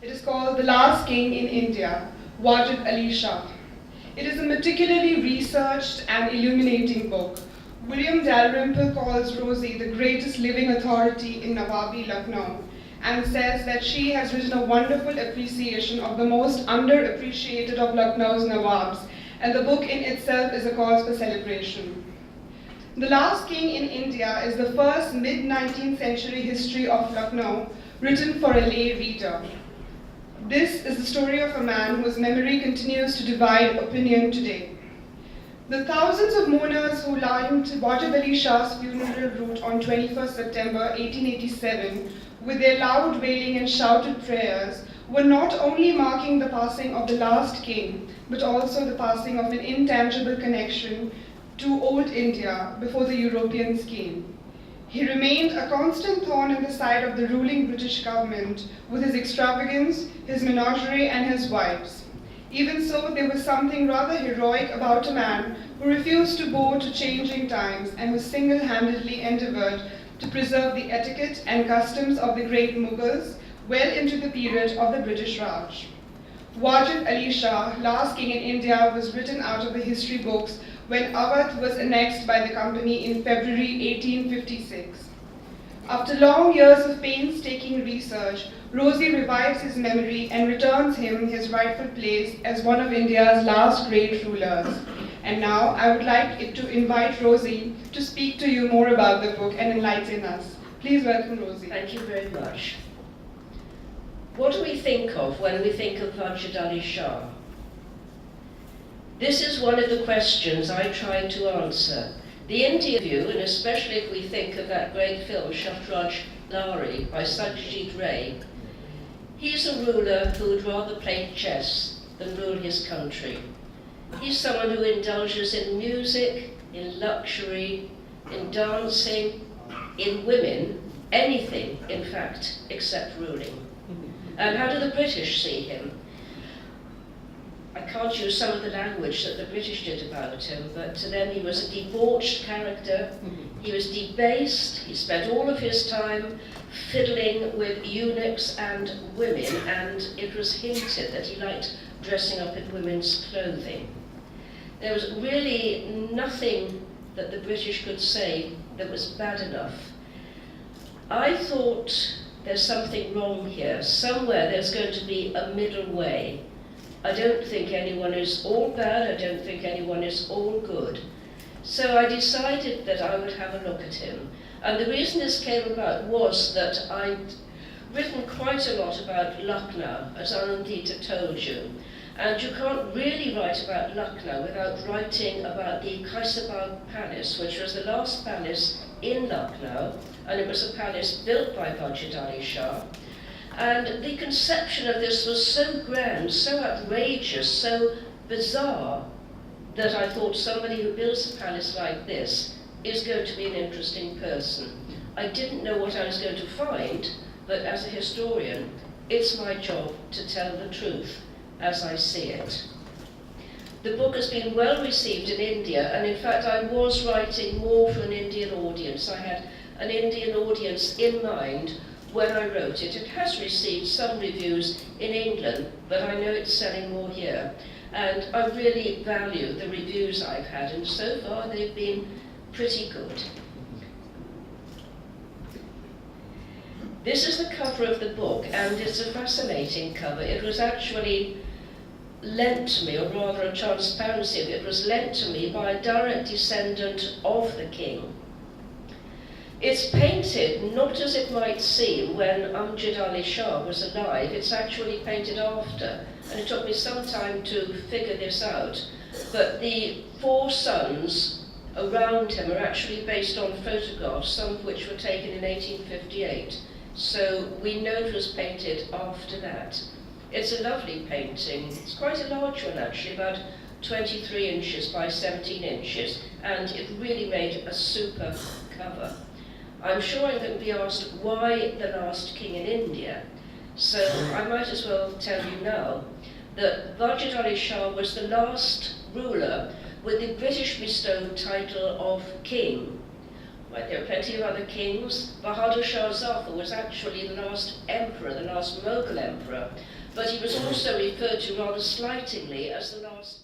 It is called The Last King in India, Wajid Ali Shah. It is a meticulously researched and illuminating book. William Dalrymple calls Rosie the greatest living authority in Nawabi Lucknow and says that she has written a wonderful appreciation of the most underappreciated of Lucknow's Nawabs, and the book in itself is a cause for celebration. The Last King in India is the first mid-19th century history of Lucknow written for a lay reader. This is the story of a man whose memory continues to divide opinion today. The thousands of mourners who lined Wajid Ali Shah's funeral route on 21st September 1887 with their loud wailing and shouted prayers were not only marking the passing of the last king, but also the passing of an intangible connection to old India before the Europeans came. He remained a constant thorn in the side of the ruling British government with his extravagance, his menagerie, and his wives. Even so, there was something rather heroic about a man who refused to bow to changing times and who single-handedly endeavored to preserve the etiquette and customs of the great Mughals well into the period of the British Raj. Wajid Ali Shah, Last King in India, was written out of the history books when Awadh was annexed by the company in February 1856. After long years of painstaking research, Rosie revives his memory and returns him his rightful place as one of India's last great rulers. And now I would like to invite Rosie to speak to you more about the book and enlighten us. Please welcome Rosie. Thank you very much. What do we think of when we think of Wajid Ali Shah? This is one of the questions I tried to answer. The India view, and especially if we think of that great film Shatraj Lari by Satyajit Ray, he's a ruler who would rather play chess than rule his country. He's someone who indulges in music, in luxury, in dancing, in women, anything, in fact, except ruling. And how do the British see him? I can't use some of the language that the British did about him, but to them he was a debauched character, he was debased, he spent all of his time fiddling with eunuchs and women, and it was hinted that he liked dressing up in women's clothing. There was really nothing that the British could say that was bad enough. I thought there's something wrong here. Somewhere there's going to be a middle way. I don't think anyone is all bad, I don't think anyone is all good. So I decided that I would have a look at him. And the reason this came about was that I'd written quite a lot about Lucknow, as Anandita told you. And you can't really write about Lucknow without writing about the Kaisabagh Palace, which was the last palace in Lucknow, and it was a palace built by Wajid Ali Shah. And the conception of this was so grand, so outrageous, so bizarre, that I thought somebody who builds a palace like this is going to be an interesting person. I didn't know what I was going to find, but as a historian, it's my job to tell the truth as I see it. The book has been well received in India, and in fact I was writing more for an Indian audience. I had an Indian audience in mind when I wrote it. It has received some reviews in England, but I know it's selling more here. And I really value the reviews I've had, and so far they've been pretty good. This is the cover of the book, and it's a fascinating cover. It was actually lent to me, or rather a transparency of it was lent to me by a direct descendant of the king. It's painted not as it might seem when Wajid Ali Shah was alive, it's actually painted after, and it took me some time to figure this out. But the four sons around him are actually based on photographs, some of which were taken in 1858. So we know it was painted after that. It's a lovely painting. It's quite a large one actually, about 23 inches by 17 inches, and it really made a super cover. I'm sure I'm going to be asked why the last king in India, so I might as well tell you now that Wajid Ali Shah was the last ruler with the British bestowed title of king. Right, there are plenty of other kings. Bahadur Shah Zafar was actually the last emperor, the last Mughal emperor, but he was also referred to rather slightingly as the last